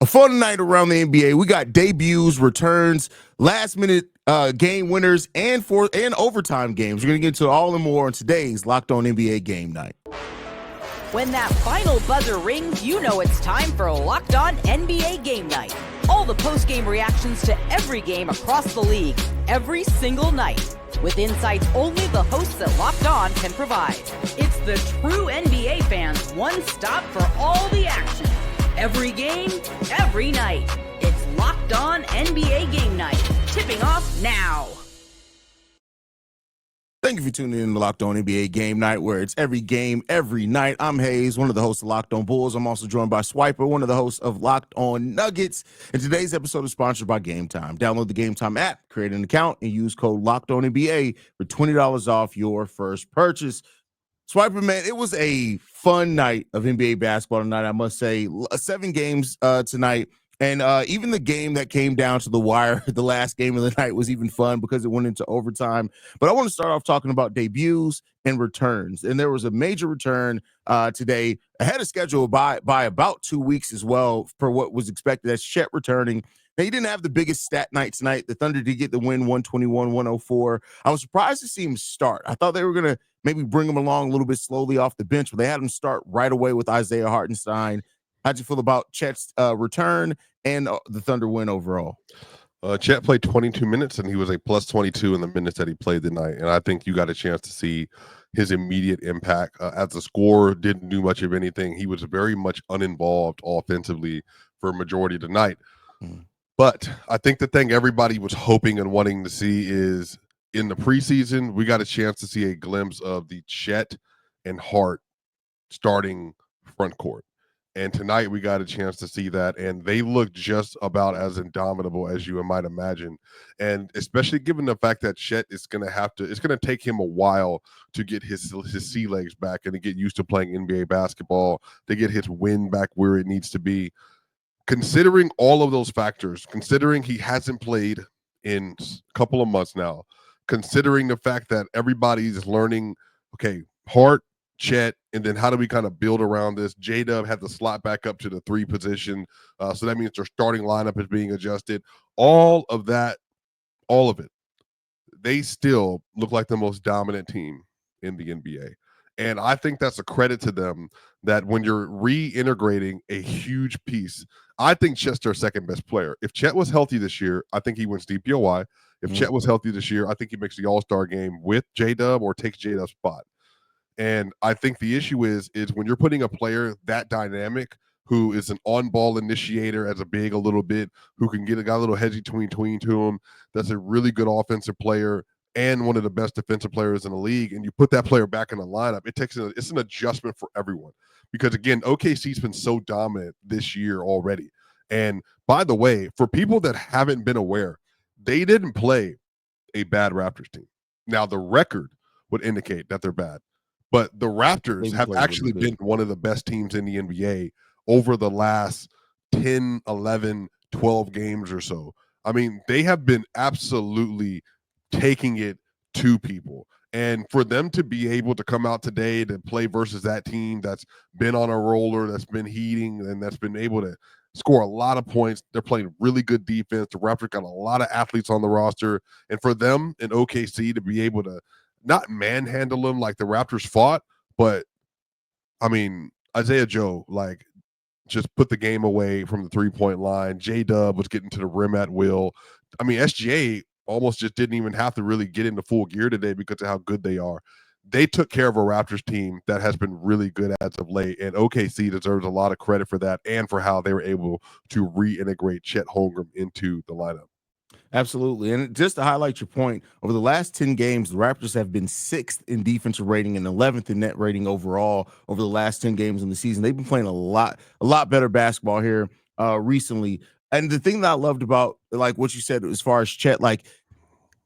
A fun night around the NBA. We got debuts, returns, last minute game winners, and overtime games. We're gonna get into all and more on today's Locked On NBA Game Night. When that final buzzer rings, you know it's time for Locked On NBA Game Night. All the post-game reactions to every game across the league, every single night, with insights only the hosts at Locked On can provide. It's the true NBA fans' one stop for all the action. Every game, every night. It's Locked On NBA Game Night. Tipping off now. Thank you for tuning in to Locked On NBA Game Night, where it's every game, every night. I'm Haize, one of the hosts of Locked On Bulls. I'm also joined by Swipa, one of the hosts of Locked On Nuggets. And today's episode is sponsored by Game Time. Download the Game Time app, create an account, and use code Locked On NBA for $20 off your first purchase. Swiper, man, it was a fun night of NBA basketball tonight, I must say. 7 games tonight. And even the game that came down to the wire, the last game of the night, was even fun because it went into overtime. But I want to start off talking about debuts and returns. And there was a major return today, ahead of schedule by about 2 weeks as well for what was expected. That's Chet returning. Now, he didn't have the biggest stat night tonight. The Thunder did get the win, 121-104. I was surprised to see him start. I thought they were going to maybe bring him along a little bit slowly off the bench, but they had him start right away with Isaiah Hartenstein. How'd you feel about Chet's return and the Thunder win overall? Chet played 22 minutes, and he was a plus 22 in the minutes that he played tonight. And I think you got a chance to see his immediate impact. As a scorer, didn't do much of anything. He was very much uninvolved offensively for a majority of the night. But I think the thing everybody was hoping and wanting to see is in the preseason, we got a chance to see a glimpse of the Chet and Hart starting front court. And tonight we got a chance to see that, and they look just about as indomitable as you might imagine. And especially given the fact that Chet is going to it's going to take him a while to get his sea legs back and to get used to playing NBA basketball, to get his wind back where it needs to be. Considering all of those factors, considering he hasn't played in a couple of months now, considering the fact that everybody's learning, okay, Hart, Chet, and then how do we kind of build around this? J-Dub had the slot back up to the 3 position. So that means their starting lineup is being adjusted. All of it. They still look like the most dominant team in the NBA. And I think that's a credit to them that when you're reintegrating a huge piece, I think Chet's their second best player. If Chet was healthy this year, I think he wins DPOY. If Chet was healthy this year, I think he makes the All-Star game with J-Dub or takes J-Dub's spot. And I think the issue is when you're putting a player that dynamic, who is an on-ball initiator as a big a little bit, who can got a little hedgy tween to him, that's a really good offensive player and one of the best defensive players in the league, and you put that player back in the lineup, it's an adjustment for everyone. Because, again, OKC's been so dominant this year already. And, by the way, for people that haven't been aware, they didn't play a bad Raptors team. Now, the record would indicate that they're bad. But the Raptors have actually been one of the best teams in the NBA over the last 10, 11, 12 games or so. I mean, they have been absolutely taking it to people. And for them to be able to come out today to play versus that team that's been on a roller, that's been heating, and that's been able to score a lot of points. They're playing really good defense. The Raptors got a lot of athletes on the roster. And for them in OKC to be able to not manhandle them like the Raptors fought, but, I mean, Isaiah Joe, like, just put the game away from the three-point line. J-Dub was getting to the rim at will. I mean, SGA almost just didn't even have to really get into full gear today because of how good they are. They took care of a Raptors team that has been really good as of late, and OKC deserves a lot of credit for that and for how they were able to reintegrate Chet Holmgren into the lineup. Absolutely. And just to highlight your point, over the last 10 games, the Raptors have been 6th in defensive rating and 11th in net rating overall over the last 10 games in the season. They've been playing a lot better basketball here recently. And the thing that I loved about, like, what you said as far as Chet, like,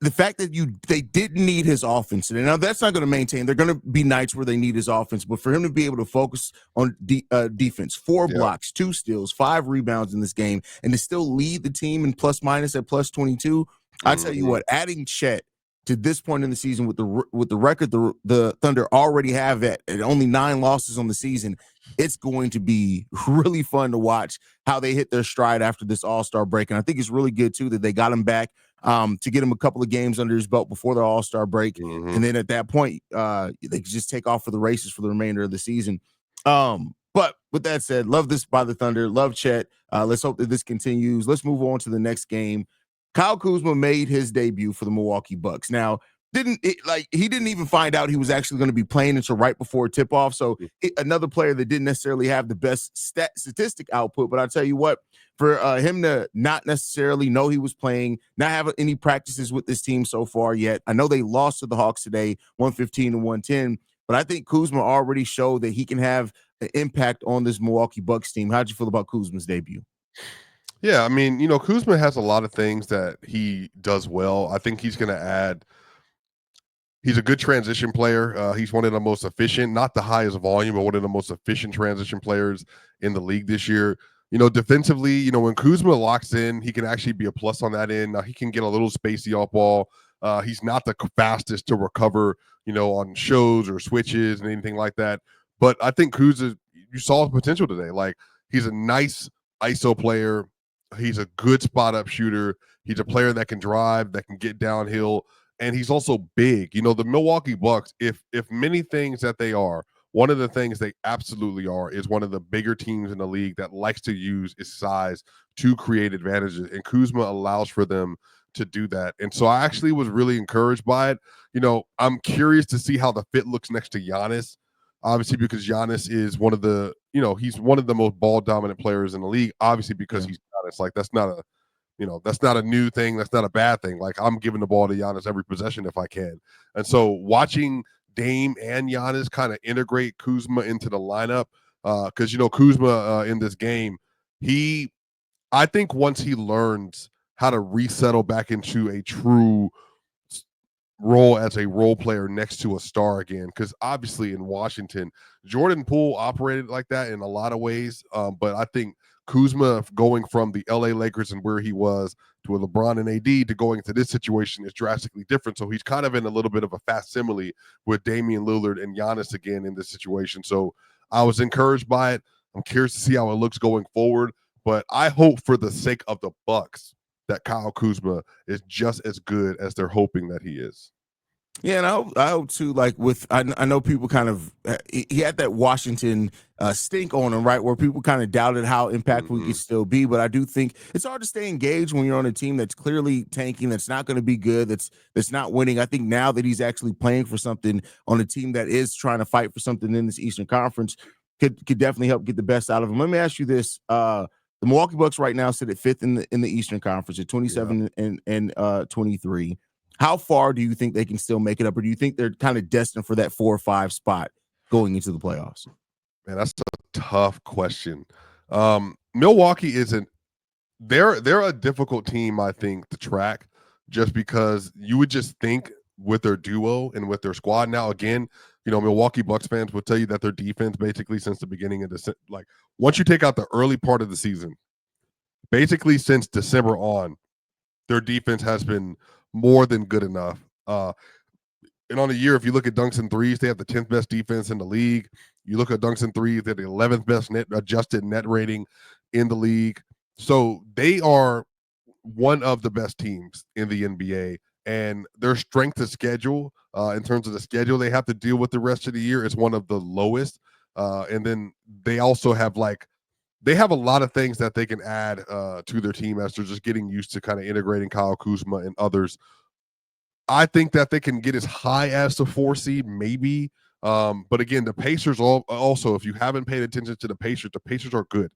the fact that they didn't need his offense. And now that's not going to maintain. They're going to be nights where they need his offense, but for him to be able to focus on defense, 4 blocks, 2 steals, 5 rebounds in this game, and to still lead the team in plus minus at plus 22, I tell you what, adding Chet to this point in the season with the record the Thunder already have at only 9 losses on the season, it's going to be really fun to watch how they hit their stride after this All-Star break. And I think it's really good too that they got him back to get him a couple of games under his belt before their All-Star break. Mm-hmm. And then at that point, they could just take off for the races for the remainder of the season. But with that said, love this by the Thunder. Love Chet. Let's hope that this continues. Let's move on to the next game. Kyle Kuzma made his debut for the Milwaukee Bucks. Now, he didn't even find out he was actually going to be playing until right before tip-off. So another player that didn't necessarily have the best statistic output. But I'll tell you what, for him to not necessarily know he was playing, not have any practices with this team so far yet. I know they lost to the Hawks today, 115-110. But I think Kuzma already showed that he can have an impact on this Milwaukee Bucks team. How'd you feel about Kuzma's debut? Yeah, I mean, Kuzma has a lot of things that he does well. I think he's going to add. He's a good transition player. He's one of the most efficient, not the highest volume, but one of the most efficient transition players in the league this year. Defensively, when Kuzma locks in, he can actually be a plus on that end. Now, he can get a little spacey off ball. He's not the fastest to recover, on shows or switches and anything like that. But I think Kuzma, you saw his potential today. Like, he's a nice ISO player. He's a good spot up shooter. He's a player that can drive, that can get downhill, and he's also big. The Milwaukee Bucks, if many things that they are, one of the things they absolutely are is one of the bigger teams in the league that likes to use its size to create advantages, and Kuzma allows for them to do that. And so I actually was really encouraged by it. I'm curious to see how the fit looks next to Giannis. Obviously, because Giannis is one of the, he's one of the most ball dominant players in the league. Obviously, because he's Giannis. Like, that's not a new thing. That's not a bad thing. Like, I'm giving the ball to Giannis every possession if I can. And so watching Dame and Giannis kind of integrate Kuzma into the lineup, because Kuzma in this game, I think once he learns how to resettle back into a true role as a role player next to a star again, because obviously in Washington, Jordan Poole operated like that in a lot of ways, but I think Kuzma going from the LA Lakers and where he was to a LeBron and AD to going into this situation is drastically different. So he's kind of in a little bit of a facsimile with Damian Lillard and Giannis again in this situation. So I was encouraged by it. I'm curious to see how it looks going forward, but I hope for the sake of the Bucks that Kyle Kuzma is just as good as they're hoping that he is. Yeah, and I hope too. Like I know people kind of he had that Washington stink on him, right? Where people kind of doubted how impactful he could still be. But I do think it's hard to stay engaged when you're on a team that's clearly tanking, that's not going to be good, that's not winning. I think now that he's actually playing for something on a team that is trying to fight for something in this Eastern Conference, could definitely help get the best out of him. Let me ask you this: the Milwaukee Bucks right now sit at 5th in the Eastern Conference at 27 and 23. How far do you think they can still make it up, or do you think they're kind of destined for that 4 or 5 spot going into the playoffs? Man, that's a tough question. Milwaukee isn't. They're a difficult team, I think, to track, just because you would just think with their duo and with their squad. Now, again, Milwaukee Bucks fans will tell you that their defense, basically since the beginning of the once you take out the early part of the season, basically since December on, their defense has been more than good enough. And on the year, if you look at dunks and threes, they have the 10th best defense in the league. You look at dunks and threes, they're the 11th best adjusted net rating in the league. So they are one of the best teams in the NBA. And their strength of schedule, in terms of the schedule they have to deal with the rest of the year, is one of the lowest. And then they also have they have a lot of things that they can add to their team as they're just getting used to kind of integrating Kyle Kuzma and others. I think that they can get as high as the 4 seed, maybe. But again, the Pacers also, if you haven't paid attention to the Pacers are good.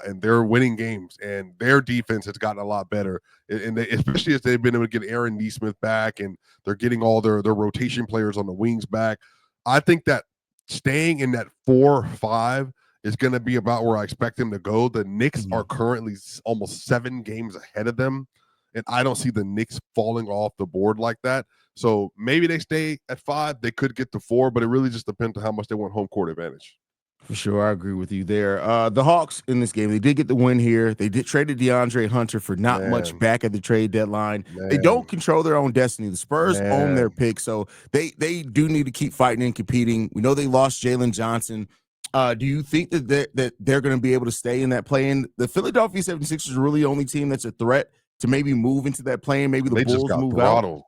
And they're winning games, and their defense has gotten a lot better. And especially as they've been able to get Aaron Nesmith back, and they're getting all their rotation players on the wings back. I think that staying in that 4-5 is going to be about where I expect them to go. The Knicks are currently almost 7 games ahead of them, and I don't see the Knicks falling off the board like that. So maybe they stay at 5. They could get to 4, but it really just depends on how much they want home court advantage. For sure, I agree with you there. The Hawks in this game, they did get the win here. They did traded DeAndre Hunter for not much Man, back at the trade deadline. They don't man, control their own destiny. The Spurs own their man. pick, so they do need to keep fighting and competing. We know they lost Jalen Johnson. Do you think that they're going to be able to stay in that play-in? The Philadelphia 76ers are really the only team that's a threat to maybe move into that play-in. Maybe the They just Bulls got move out. throttled.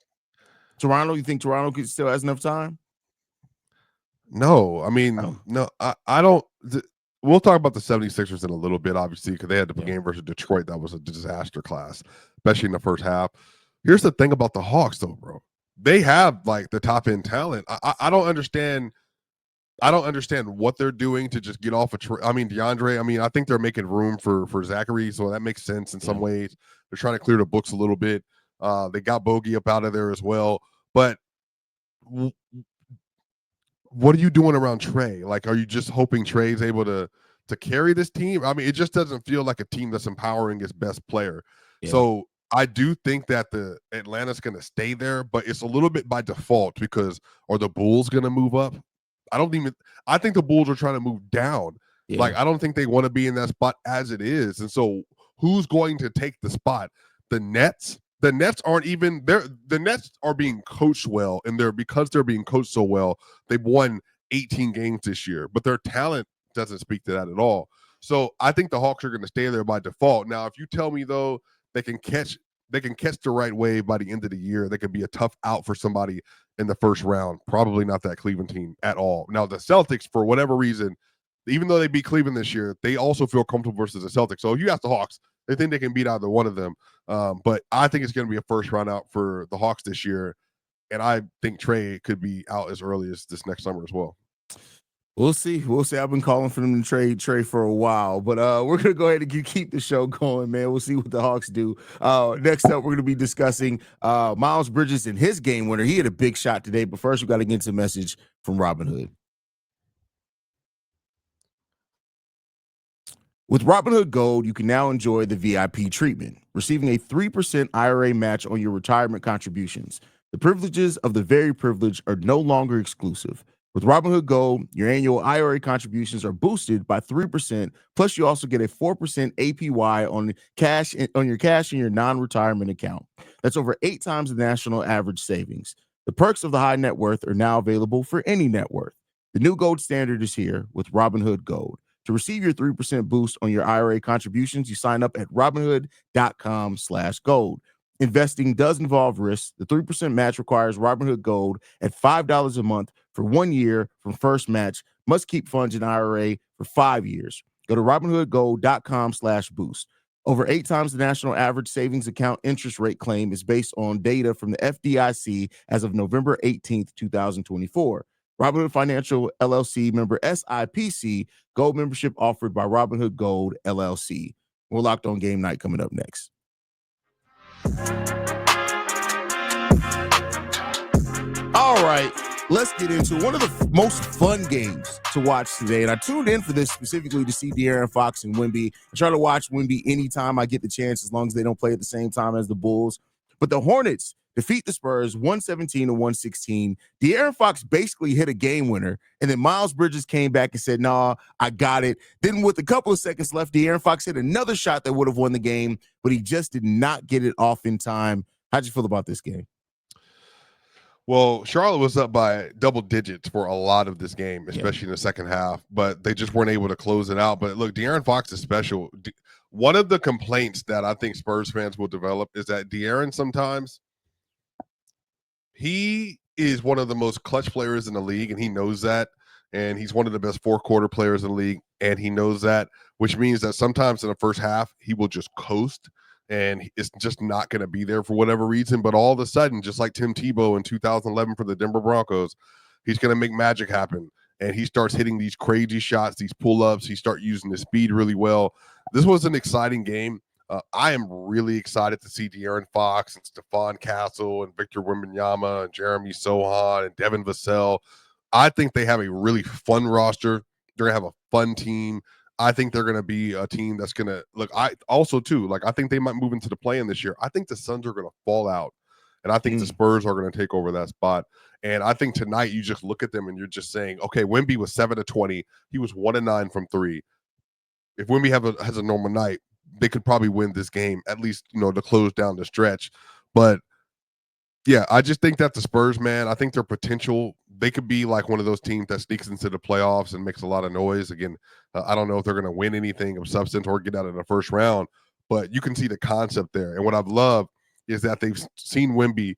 Toronto, you think Toronto still has enough time? No, I mean, Oh. no, I don't. We'll talk about the 76ers in a little bit, obviously, because they had the Yeah. game versus Detroit. That was a disaster class, especially in the first half. Here's the thing about the Hawks, though, bro. They have like the top end talent. I don't understand. I don't understand what they're doing to just get off a I mean, DeAndre, I mean, I think they're making room for Zachary, so that makes sense in some ways. They're trying to clear the books a little bit. They got Bogey up out of there as well. But what are you doing around Trey? Like, are you just hoping Trey's able to carry this team? I mean, it just doesn't feel like a team that's empowering its best player. Yeah. So I do think that the Atlanta's going to stay there, but it's a little bit by default because are the Bulls going to move up? I think the Bulls are trying to move down. Yeah. Like, I don't think they want to be in that spot as it is. And so who's going to take the spot? The Nets? The Nets aren't even there. The Nets are being coached well, and because they're being coached so well, they've won 18 games this year, but their talent doesn't speak to that at all. So I think the Hawks are going to stay there by default. Now, if you tell me though they can catch the right wave by the end of the year, they could be a tough out for somebody in the first round. Probably not that Cleveland team at all. Now, the Celtics, for whatever reason, even though they beat Cleveland this year, they also feel comfortable versus the Celtics. So if you ask the Hawks, they think they can beat either one of them. But I think it's going to be a first round out for the Hawks this year. And I think Trey could be out as early as this next summer as well. We'll see. I've been calling for them to trade Trey for a while, but we're gonna go ahead and keep the show going, man. We'll see what the Hawks do. Next up, we're gonna be discussing Miles Bridges and his game winner. He had a big shot today, but first we got to get to a message from Robinhood. With Robinhood Gold, you can now enjoy the VIP treatment, receiving a 3% IRA match on your retirement contributions. The privileges of the very privileged are no longer exclusive. With Robinhood Gold, your annual IRA contributions are boosted by 3%, plus you also get a 4% APY on your cash in your non-retirement account. That's over 8 times the national average savings. The perks of the high net worth are now available for any net worth. The new gold standard is here with Robinhood Gold. To receive your 3% boost on your IRA contributions, you sign up at Robinhood.com/gold. Investing does involve risk. The 3% match requires Robinhood Gold at $5 a month for 1 year from first match. Must keep funds in IRA for 5 years. Go to Robinhoodgold.com/boost. Over 8 times the national average savings account interest rate claim is based on data from the FDIC as of November 18th, 2024. Robinhood Financial LLC member SIPC. Gold membership offered by Robinhood Gold LLC. We're locked on game night coming up next. All right, let's get into one of the most fun games to watch today. And I tuned in for this specifically to see De'Aaron Fox and Wemby. I try to watch Wemby anytime I get the chance, as long as they don't play at the same time as the Bulls. But the Hornets defeat the Spurs 117-116. De'Aaron Fox basically hit a game winner, and then Miles Bridges came back and said, "Nah, I got it." Then with a couple of seconds left, De'Aaron Fox hit another shot that would have won the game, but he just did not get it off in time. How'd you feel about this game? Well, Charlotte was up by double digits for a lot of this game, especially in the second half, but they just weren't able to close it out. But look, De'Aaron Fox is special. One of the complaints that I think Spurs fans will develop is that De'Aaron sometimes, he is one of the most clutch players in the league, and he knows that. And he's one of the best fourth-quarter players in the league, and he knows that, which means that sometimes in the first half, he will just coast, and it's just not going to be there for whatever reason. But all of a sudden, just like Tim Tebow in 2011 for the Denver Broncos, he's going to make magic happen. And he starts hitting these crazy shots, these pull-ups. He starts using his speed really well. This was an exciting game. I am really excited to see De'Aaron Fox and Stephon Castle and Victor Wembanyama and Jeremy Sohan and Devin Vassell. I think they have a really fun roster. They're going to have a fun team. I think they're going to be a team that's going to look. I also too, like, I think they might move into the play-in this year. I think the Suns are going to fall out. And I think the Spurs are going to take over that spot. And I think tonight you just look at them and you're just saying, okay, Wemby was 7-20. He was 1-9 from 3. If Wemby has a normal night, they could probably win this game, at least, to close down the stretch. But yeah, I just think that the Spurs, man, I think their potential, they could be like one of those teams that sneaks into the playoffs and makes a lot of noise. Again, I don't know if they're going to win anything of substance or get out in the first round, but you can see the concept there. And what I've loved is that they've seen Wemby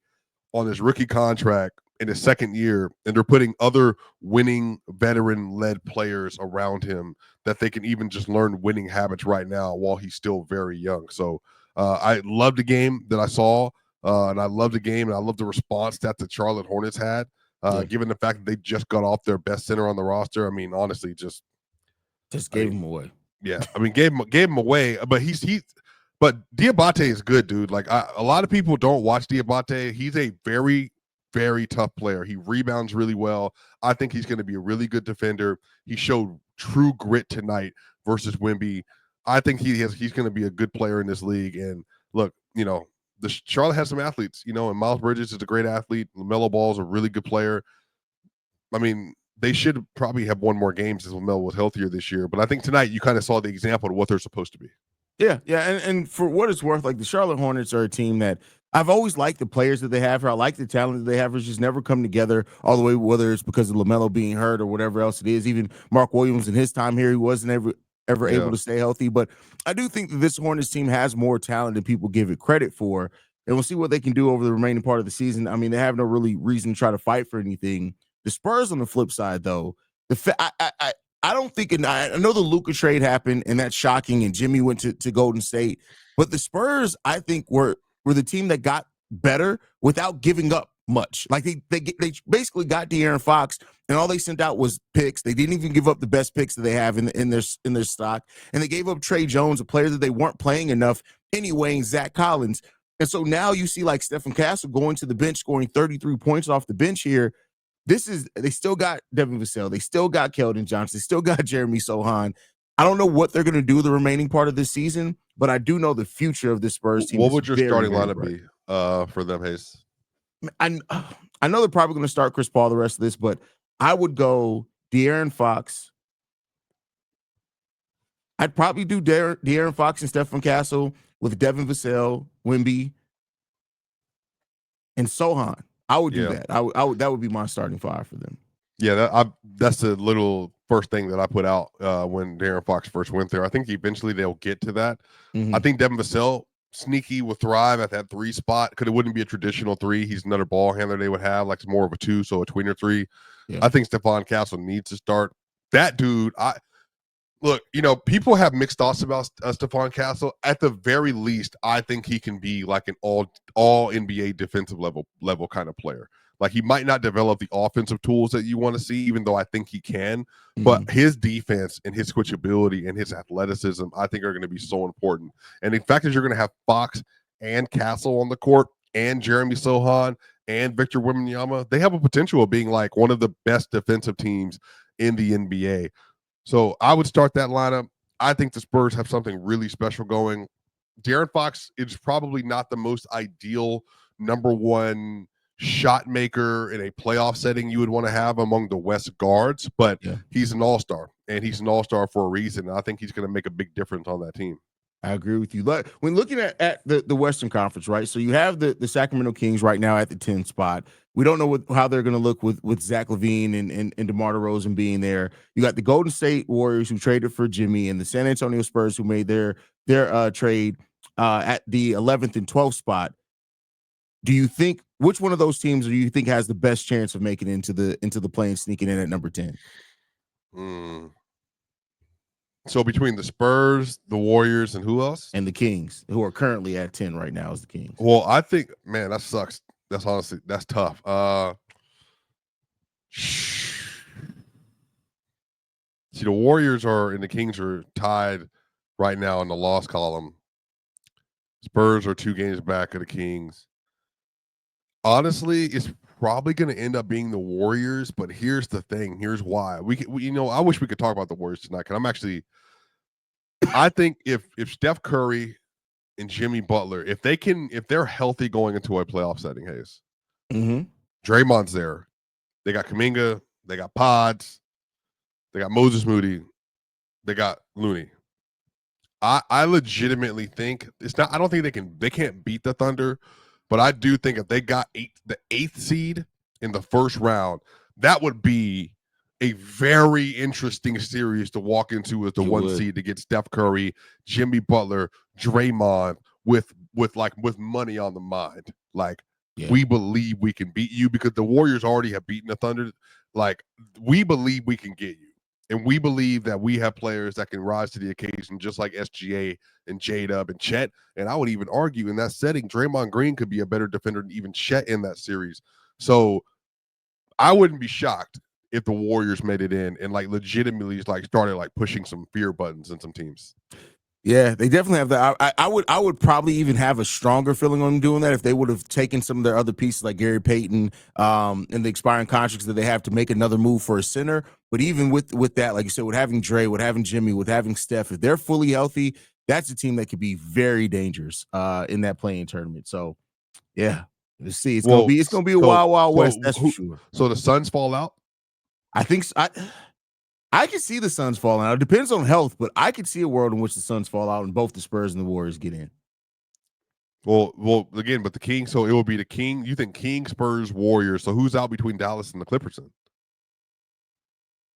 on his rookie contract in his second year, and they're putting other winning veteran-led players around him that they can even just learn winning habits right now while he's still very young. So I love the game that I saw. And I love the game, and I love the response that the Charlotte Hornets had, given the fact that they just got off their best center on the roster. I mean, honestly, just gave him away. Yeah, I mean, gave him away. But but Diabate is good, dude. Like a lot of people don't watch Diabate. He's a very, very tough player. He rebounds really well. I think he's going to be a really good defender. He showed true grit tonight versus Wemby. I think he's going to be a good player in this league. And look, the Charlotte has some athletes, and Miles Bridges is a great athlete. LaMelo Ball is a really good player. I mean, they should probably have won more games as LaMelo was healthier this year. But I think tonight you kind of saw the example of what they're supposed to be. Yeah. And for what it's worth, like the Charlotte Hornets are a team that I've always liked the players that they have here. I like the talent that they have. It's just never come together all the way, whether it's because of LaMelo being hurt or whatever else it is. Even Mark Williams in his time here, he wasn't ever able to stay healthy. But I do think that this Hornets team has more talent than people give it credit for. And we'll see what they can do over the remaining part of the season. I mean, they have no really reason to try to fight for anything. The Spurs on the flip side, though, I don't think, and I know the Luka trade happened, and that's shocking, and Jimmy went to Golden State. But the Spurs, I think, were the team that got better without giving up much. Like they basically got De'Aaron Fox, and all they sent out was picks. They didn't even give up the best picks that they have in their stock, and they gave up Trey Jones, a player that they weren't playing enough anyway, and Zach Collins. And so now you see like Stephen Castle going to the bench, scoring 33 points off the bench here. They still got Devin Vassell. They still got Keldon Johnson. They still got Jeremy Sohan. I don't know what they're going to do the remaining part of this season, but I do know the future of this Spurs team. What would your starting lineup be for them, Haize? I know they're probably going to start Chris Paul the rest of this, but I would go De'Aaron Fox. I'd probably do De'Aaron Fox and Stephen Castle with Devin Vassell, Wemby, and Sohan. I would do that. I would. That would be my starting five for them. Yeah, that's the little first thing that I put out when De'Aaron Fox first went there. I think eventually they'll get to that. I think Devin Vassell, sneaky, will thrive at that 3 spot because it wouldn't be a traditional 3. He's another ball handler they would have, like more of a 2, so a tweener 3. Yeah. I think Stephon Castle needs to start. That dude, look, people have mixed thoughts about Stephon Castle. At the very least, I think he can be like an all NBA defensive level kind of player. Like he might not develop the offensive tools that you want to see, even though I think he can. But his defense and his switchability and his athleticism, I think, are going to be so important. And the fact is, you're going to have Fox and Castle on the court, and Jeremy Sohan and Victor Wembanyama. They have a potential of being like one of the best defensive teams in the NBA. So I would start that lineup. I think the Spurs have something really special going. De'Aaron Fox is probably not the most ideal number 1 shot maker in a playoff setting you would want to have among the West guards, but he's an all-star, and he's an all-star for a reason. And I think he's going to make a big difference on that team. I agree with you. When looking at the Western Conference, right? So you have the Sacramento Kings right now at the 10th spot. We don't know how they're going to look with Zach LaVine and DeMar DeRozan being there. You got the Golden State Warriors who traded for Jimmy, and the San Antonio Spurs who made their trade at the 11th and 12th spot. Do you think which one of those teams do you think has the best chance of making it into the play and sneaking in at number 10? So between the Spurs, the Warriors, and who else? And the Kings, who are currently at 10 right now, is the Kings. Well, I think, man, that sucks. That's tough. See, the Warriors and the Kings are tied right now in the loss column. Spurs are 2 games back of the Kings. Honestly, it's probably going to end up being the Warriors, but here's the thing. Here's why. I wish we could talk about the Warriors tonight, because I think if Steph Curry and Jimmy Butler, if they're healthy going into a playoff setting, Haize, Draymond's there. They got Kuminga, they got Pods, they got Moses Moody, they got Looney. I legitimately think it's not. I don't think they can't beat the Thunder, but I do think if they got the 8th seed in the first round, that would be a very interesting series to walk into as the 1 seed to get Steph Curry, Jimmy Butler, Draymond with money on the mind. Like, we believe we can beat you because the Warriors already have beaten the Thunder. Like, we believe we can get you. And we believe that we have players that can rise to the occasion, just like SGA and J-Dub and Chet. And I would even argue in that setting, Draymond Green could be a better defender than even Chet in that series. So I wouldn't be shocked if the Warriors made it in and like legitimately like started like pushing some fear buttons in some teams. Yeah, they definitely have that. I would probably even have a stronger feeling on them doing that if they would have taken some of their other pieces like Gary Payton and the expiring contracts that they have to make another move for a center. But even with that, like you said, with having Dre, with having Jimmy, with having Steph, if they're fully healthy, that's a team that could be very dangerous in that playing tournament. So, yeah, let's see. It's gonna be a wild west. That's for sure. So the Suns fall out. I think so. I can see the Suns falling out. It depends on health, but I could see a world in which the Suns fall out and both the Spurs and the Warriors get in. Well, again, but the King. So it will be the King. You think King, Spurs, Warriors. So who's out between Dallas and the Clippers? Then?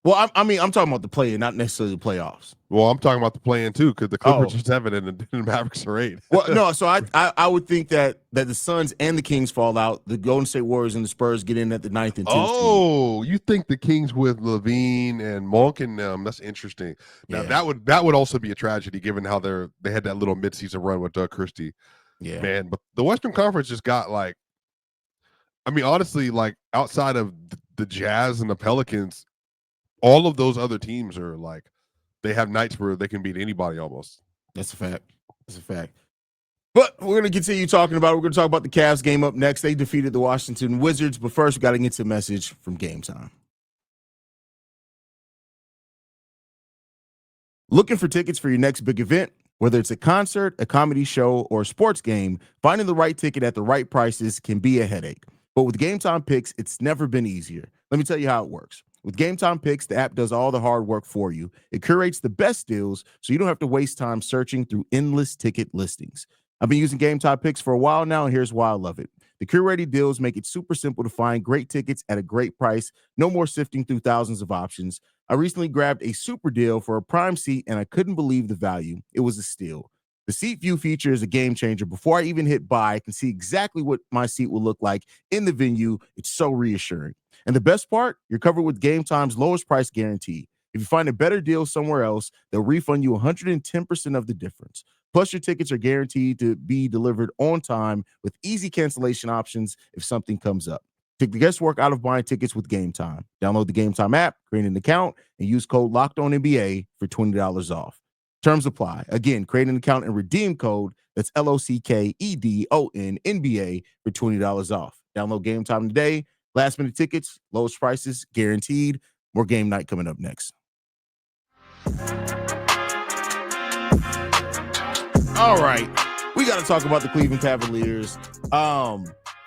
Well, I'm talking about the play-in, not necessarily the playoffs. Well, I'm talking about the play-in too, because the Clippers are 7 and the Mavericks are 8. Well, no, so I would think that the Suns and the Kings fall out. The Golden State Warriors and the Spurs get in at the 9th and 10th. Oh, you think the Kings with Levine and Monk and them? That's interesting. Now that would also be a tragedy given how they had that little midseason run with Doug Christie. Yeah, man. But the Western Conference just got like, I mean, honestly, like outside of the Jazz and the Pelicans, all of those other teams are like, they have nights where they can beat anybody almost. That's a fact. That's a fact. But we're going to continue talking about it. We're going to talk about the Cavs game up next. They defeated the Washington Wizards. But first, we got to get to a message from Game Time. Looking for tickets for your next big event? Whether it's a concert, a comedy show, or a sports game, finding the right ticket at the right prices can be a headache. But with Game Time Picks, it's never been easier. Let me tell you how it works. With Game Time Picks, the app does all the hard work for you. It curates the best deals so you don't have to waste time searching through endless ticket listings. I've been using Game Time Picks for a while now, and here's why I love it. The curated deals make it super simple to find great tickets at a great price. No more sifting through thousands of options. I recently grabbed a super deal for a prime seat, and I couldn't believe the value. It was a steal. The seat view feature is a game changer. Before I even hit buy, I can see exactly what my seat will look like in the venue. It's so reassuring. And the best part, you're covered with Game Time's lowest price guarantee. If you find a better deal somewhere else, they'll refund you 110% of the difference. Plus, your tickets are guaranteed to be delivered on time with easy cancellation options if something comes up. Take the guesswork out of buying tickets with Game Time. Download the Game Time app, create an account, and use code LOCKEDONNBA for $20 off. Terms apply. Again, create an account and redeem code. That's LOCKEDONNBA for $20 off. Download Game Time today. Last minute tickets, lowest prices, guaranteed. More game night coming up next. All right. We got to talk about the Cleveland Cavaliers.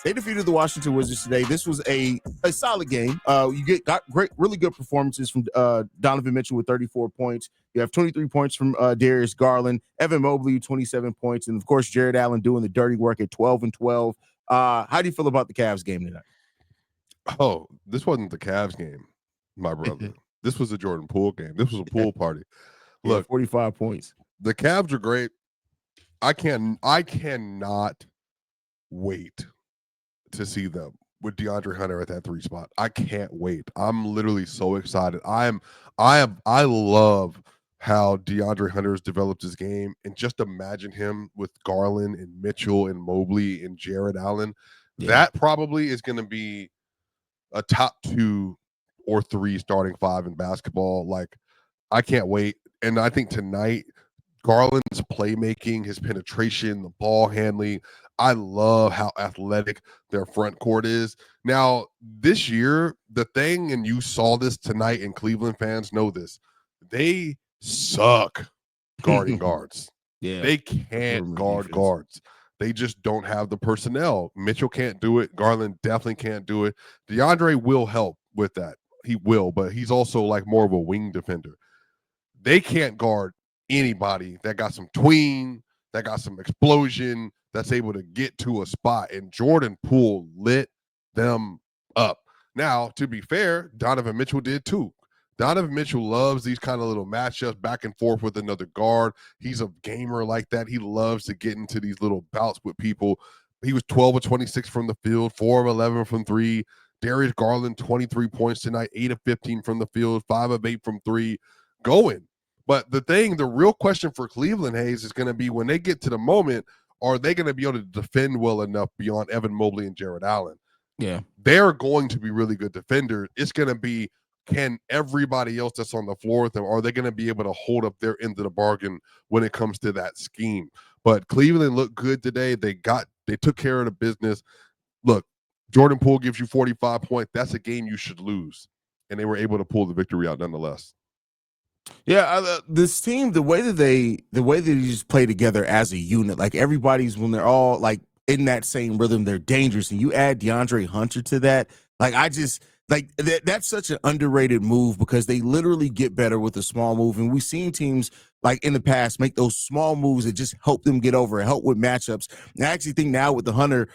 They defeated the Washington Wizards today. This was a solid game. Got really good performances from Donovan Mitchell with 34 points. You have 23 points from Darius Garland, Evan Mobley, 27 points, and of course Jared Allen doing the dirty work at 12 and 12. How do you feel about the Cavs game tonight? Oh, this wasn't the Cavs game, my brother. This was a Jordan Poole game. This was a pool party. Look, 45 points. The Cavs are great. I cannot wait to see them with DeAndre Hunter at that 3 spot. I can't wait. I'm literally so excited. I love how DeAndre Hunter has developed his game, and just imagine him with Garland and Mitchell and Mobley and Jared Allen. Yeah. That probably is going to be a top 2 or 3 starting 5 in basketball. Like, I can't wait. And I think tonight, Garland's playmaking, his penetration, the ball handling, I love how athletic their front court is. Now, this year, the thing, and you saw this tonight, and Cleveland fans know this, they suck guarding guards. Yeah, They can't guard defense. guards. They just don't have the personnel. Mitchell can't do it. Garland definitely can't do it. DeAndre will help with that. He will, but he's also like more of a wing defender. They can't guard anybody that got some tween, that got some explosion, that's able to get to a spot. And Jordan Poole lit them up. Now, to be fair, Donovan Mitchell did too. Donovan Mitchell loves these kind of little matchups back and forth with another guard. He's a gamer like that. He loves to get into these little bouts with people. He was 12 of 26 from the field, 4 of 11 from 3. Darius Garland, 23 points tonight, 8 of 15 from the field, 5 of 8 from 3, going. But the real question for Cleveland, Haize, is going to be when they get to the moment, are they going to be able to defend well enough beyond Evan Mobley and Jared Allen? Yeah. They're going to be really good defenders. It's going to be, can everybody else that's on the floor with them, are they going to be able to hold up their end of the bargain when it comes to that scheme? But Cleveland looked good today. They took care of the business. Look, Jordan Poole gives you 45 points. That's a game you should lose. And they were able to pull the victory out nonetheless. Yeah, this team, the way that they just play together as a unit, like everybody's, when they're all like in that same rhythm, they're dangerous. And you add DeAndre Hunter to that, like that's such an underrated move because they literally get better with a small move. And we've seen teams like in the past make those small moves that just help them get over and help with matchups. And I actually think now with the Hunter,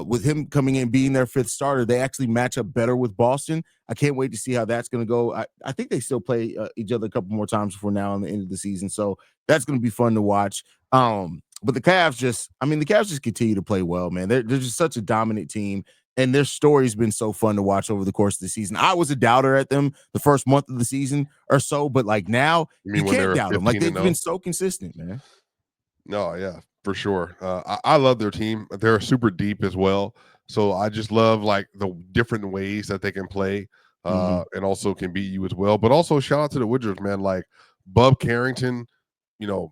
with him coming in, being their 5th starter, they actually match up better with Boston. I can't wait to see how that's going to go. I think they still play each other a couple more times before now and the end of the season. So that's going to be fun to watch. But the Cavs just continue to play well, man. They're just such a dominant team. And their story's been so fun to watch over the course of the season. I was a doubter at them the first month of the season or so, but like now you can't doubt them. Like they've been so consistent, man. No, yeah, for sure. I love their team. They're super deep as well. So I just love like the different ways that they can play and also can beat you as well. But also shout out to the Wizards, man. Like Bub Carrington,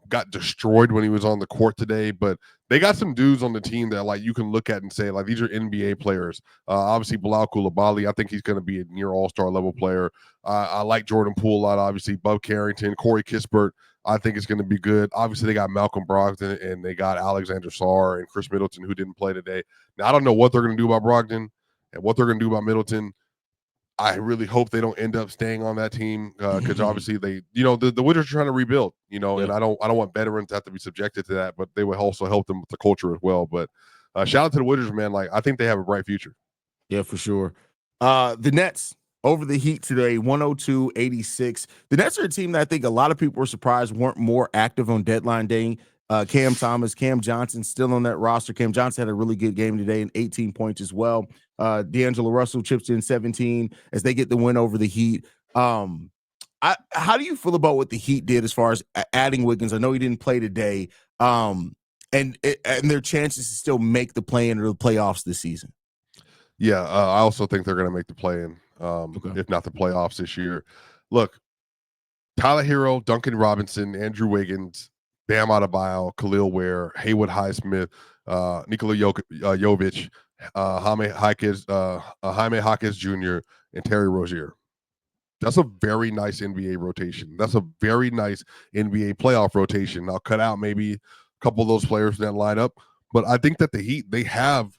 got destroyed when he was on the court today, but they got some dudes on the team that like you can look at and say like these are NBA players. Obviously Bilal Coulibaly, I think he's going to be a near all-star level player. I like Jordan Poole a lot. Obviously Bub Carrington, Corey Kispert, I think it's going to be good. Obviously they got Malcolm Brogdon and they got Alexander Sarr and Chris Middleton who didn't play today. Now I don't know what they're going to do about Brogdon and what they're going to do about Middleton. I really hope they don't end up staying on that team because obviously they, the Wizards are trying to rebuild, and I don't want veterans to have to be subjected to that, but they would also help them with the culture as well. But shout out to the Wizards, man. Like I think they have a bright future. Yeah, for sure. The Nets over the Heat today, 102-86. The Nets are a team that I think a lot of people were surprised weren't more active on deadline day. Cam Thomas, Cam Johnson still on that roster. Cam Johnson had a really good game today and 18 points as well. D'Angelo Russell chips in 17 as they get the win over the Heat. How do you feel about what the Heat did as far as adding Wiggins? I know he didn't play today, and their chances to still make the play-in or the playoffs this season. Yeah, I also think they're going to make the play-in, if not the playoffs this year. Look, Tyler Hero, Duncan Robinson, Andrew Wiggins, Bam Adebayo, Khalil Ware, Haywood Highsmith, Nikola Jovic, Jaime Jaquez Jr., and Terry Rozier. That's a very nice NBA rotation. That's a very nice NBA playoff rotation. I'll cut out maybe a couple of those players in that lineup, but I think that the Heat, they have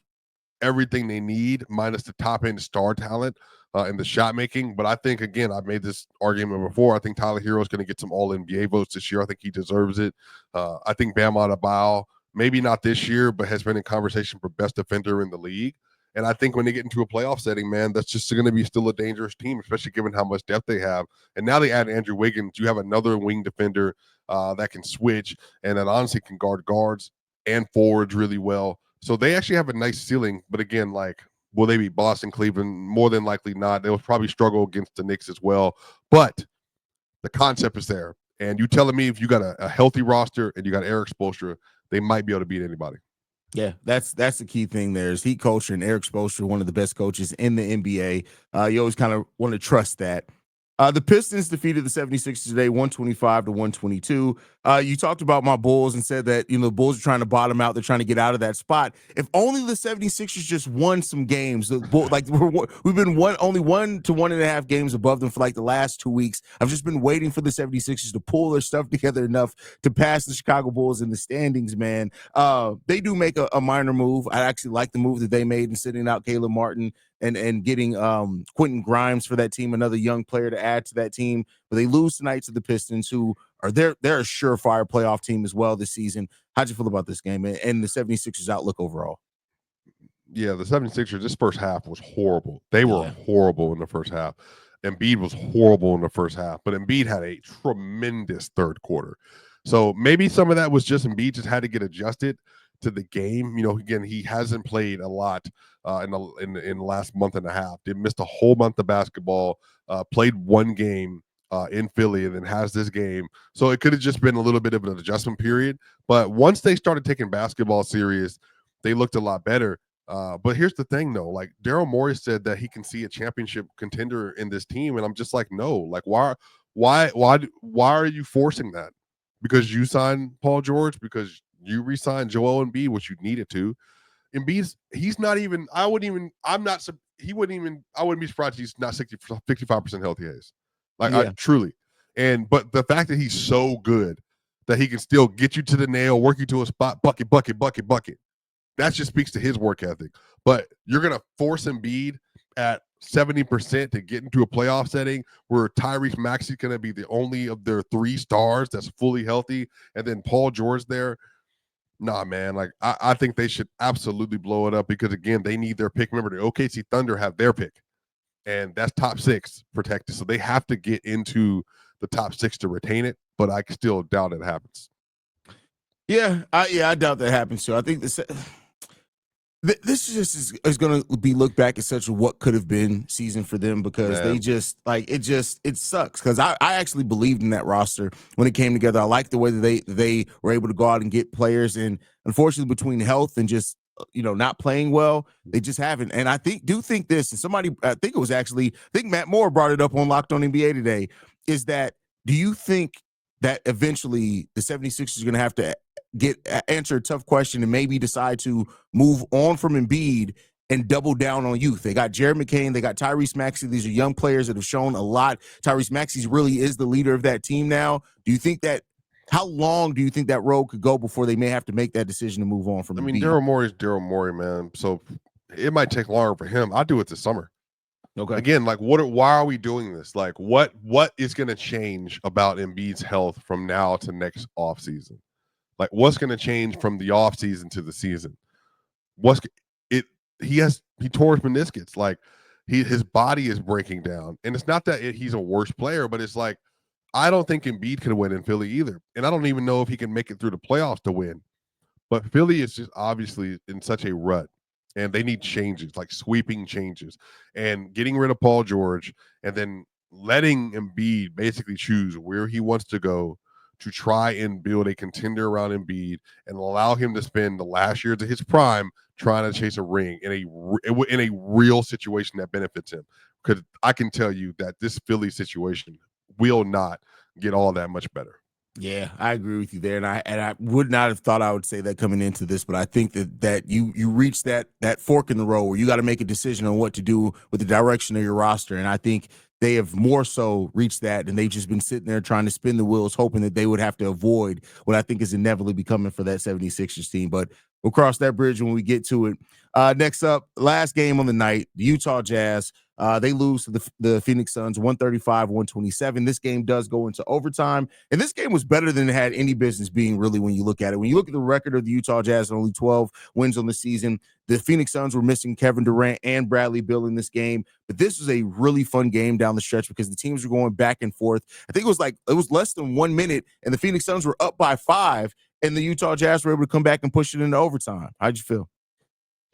everything they need minus the top-end star talent and the shot making. But I think, again, I've made this argument before. I think Tyler Hero is going to get some All-NBA votes this year. I think he deserves it. I think Bam Adebayo, maybe not this year, but has been in conversation for best defender in the league. And I think when they get into a playoff setting, man, that's just going to be still a dangerous team, especially given how much depth they have. And now they add Andrew Wiggins. You have another wing defender that can switch and that honestly can guard guards and forwards really well. So they actually have a nice ceiling. But again, like, will they beat Boston, Cleveland? More than likely not. They'll probably struggle against the Knicks as well. But the concept is there. And you telling me if you got a healthy roster and you got Eric Spoelstra, they might be able to beat anybody. Yeah, that's the key thing there is Heat culture and Eric Spoelstra, one of the best coaches in the NBA. You always kind of want to trust that. The Pistons defeated the 76ers today, 125-122. You talked about my Bulls and said that, the Bulls are trying to bottom out. They're trying to get out of that spot. If only the 76ers just won some games. The Bulls, we've been only 1 to 1.5 games above them for like the last 2 weeks. I've just been waiting for the 76ers to pull their stuff together enough to pass the Chicago Bulls in the standings, man. They do make a minor move. I actually like the move that they made in sitting out Caleb Martin and getting Quentin Grimes for that team, another young player to add to that team. But they lose tonight to the Pistons, who are they're a surefire playoff team as well this season. How'd you feel about this game and the 76ers outlook overall? Yeah, the 76ers, this first half was horrible. They were horrible in the first half. Embiid was horrible in the first half, but Embiid had a tremendous third quarter. So maybe some of that was just Embiid just had to get adjusted to the game. Again, he hasn't played a lot in the last month and a half. They missed a whole month of basketball, played one game in Philly, and then has this game. So it could have just been a little bit of an adjustment period. But once they started taking basketball serious, they looked a lot better. But here's the thing, though. Like Daryl Morey said that he can see a championship contender in this team, and I'm just like, no. Like, why are you forcing that? Because you signed Paul George, because you re-signed Joel Embiid, which you needed to. He's not even. I wouldn't be surprised he's not 55% healthy. Truly. But the fact that he's so good that he can still get you to the nail, work you to a spot, bucket. That just speaks to his work ethic. But you're going to force Embiid at 70% to get into a playoff setting where Tyrese Maxey's going to be the only of their 3 stars that's fully healthy, and then Paul George there. Nah, man. Like I think they should absolutely blow it up because, again, they need their pick. Remember, the OKC Thunder have their pick, and that's top 6 protected. So they have to get into the top 6 to retain it, but I still doubt it happens. Yeah, I doubt that happens too. I think this is going to be looked back as such a what could have been season for them because they just it sucks because I actually believed in that roster when it came together. I liked the way that they were able to go out and get players, and unfortunately between health and just not playing well, they just haven't. And I think this, and somebody I think Matt Moore brought it up on Locked On NBA today, is that do you think that eventually the 76ers are going to have to answer a tough question and maybe decide to move on from Embiid and double down on youth? They got Jared McCain, they got Tyrese Maxey. These are young players that have shown a lot. Tyrese Maxey really is the leader of that team now. How long do you think that road could go before they may have to make that decision to move on from Embiid? Daryl Morey is Daryl Morey, man. So it might take longer for him. I'll do it this summer. Okay. Again, why are we doing this? Like, what is going to change about Embiid's health from now to next offseason? Like, what's going to change from the offseason to the season? He tore his meniscus. Like, his body is breaking down. And it's not that he's a worse player, but it's like, I don't think Embiid can win in Philly either. And I don't even know if he can make it through the playoffs to win. But Philly is just obviously in such a rut. And they need changes, like sweeping changes, and getting rid of Paul George, and then letting Embiid basically choose where he wants to go to try and build a contender around Embiid and allow him to spend the last years of his prime trying to chase a ring in a real situation that benefits him. Because I can tell you that this Philly situation will not get all that much better. Yeah, I agree with you there, and I would not have thought I would say that coming into this, but I think that you reach that fork in the road where you got to make a decision on what to do with the direction of your roster, and I think they have more so reached that, and they've just been sitting there trying to spin the wheels, hoping that they would have to avoid what I think is inevitably becoming for that 76ers team, but we'll cross that bridge when we get to it. Next up, last game on the night, the Utah Jazz. They lose to the Phoenix Suns 135-127. This game does go into overtime, and this game was better than it had any business being, really, when you look at it. When you look at the record of the Utah Jazz, only 12 wins on the season. The Phoenix Suns were missing Kevin Durant and Bradley Beal in this game, but this was a really fun game down the stretch because the teams were going back and forth. I think it was less than 1 minute, and the Phoenix Suns were up by 5, and the Utah Jazz were able to come back and push it into overtime. How'd you feel?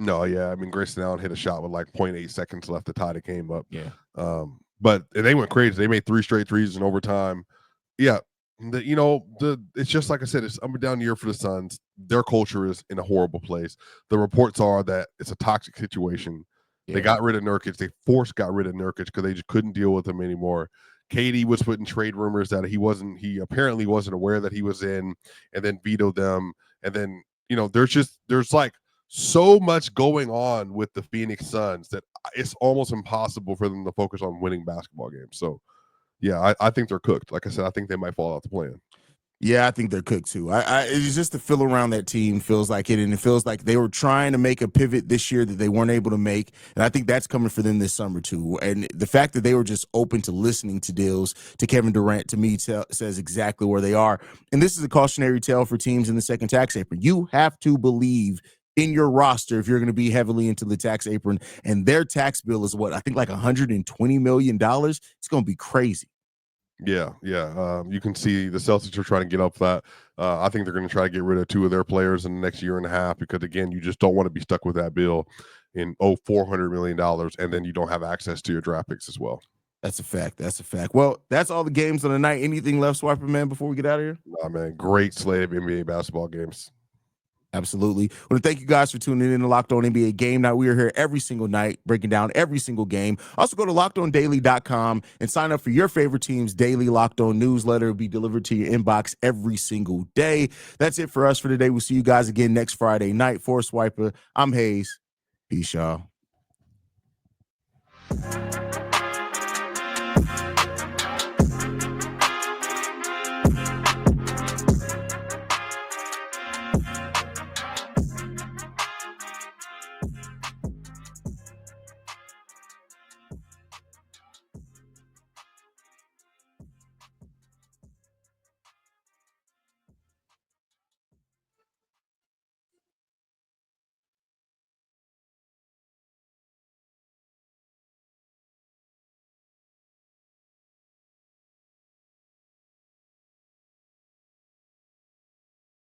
No, yeah. Grayson Allen hit a shot with 0.8 seconds left to tie the game up. Yeah. But they went crazy. They made 3 straight threes in overtime. Yeah. It's just like I said, it's up and down the year for the Suns. Their culture is in a horrible place. The reports are that it's a toxic situation. Yeah. They got rid of Nurkic. They got rid of Nurkic because they just couldn't deal with him anymore. Katie was putting trade rumors that he apparently wasn't aware that he was in, and then vetoed them. And then, there's like so much going on with the Phoenix Suns that it's almost impossible for them to focus on winning basketball games. So yeah, I think they're cooked. Like I said, I think they might fall out the plan. Yeah, I think they're cooked too. It's just the feel around that team feels like it, and it feels like they were trying to make a pivot this year that they weren't able to make, and I think that's coming for them this summer too. And the fact that they were just open to listening to deals to Kevin Durant, to me, says exactly where they are. And this is a cautionary tale for teams in the second tax apron. You have to believe in your roster if you're going to be heavily into the tax apron, and their tax bill is what I think like $120 million. It's going to be crazy. Yeah. You can see the Celtics are trying to get up that. I think they're going to try to get rid of 2 of their players in the next year and a half because, again, you just don't want to be stuck with that bill in $400 million, and then you don't have access to your draft picks as well. That's a fact. Well, that's all the games on the night. Anything left, Swiper, man, before we get out of here? Nah, man, great slate of NBA basketball games. Absolutely. I want to thank you guys for tuning in to Locked On NBA Game Night. We are here every single night breaking down every single game. Also, go to LockedOnDaily.com and sign up for your favorite team's daily Locked On newsletter. It'll be delivered to your inbox every single day. That's it for us for today. We'll see you guys again next Friday night. For Swiper, I'm Haize. Peace, y'all.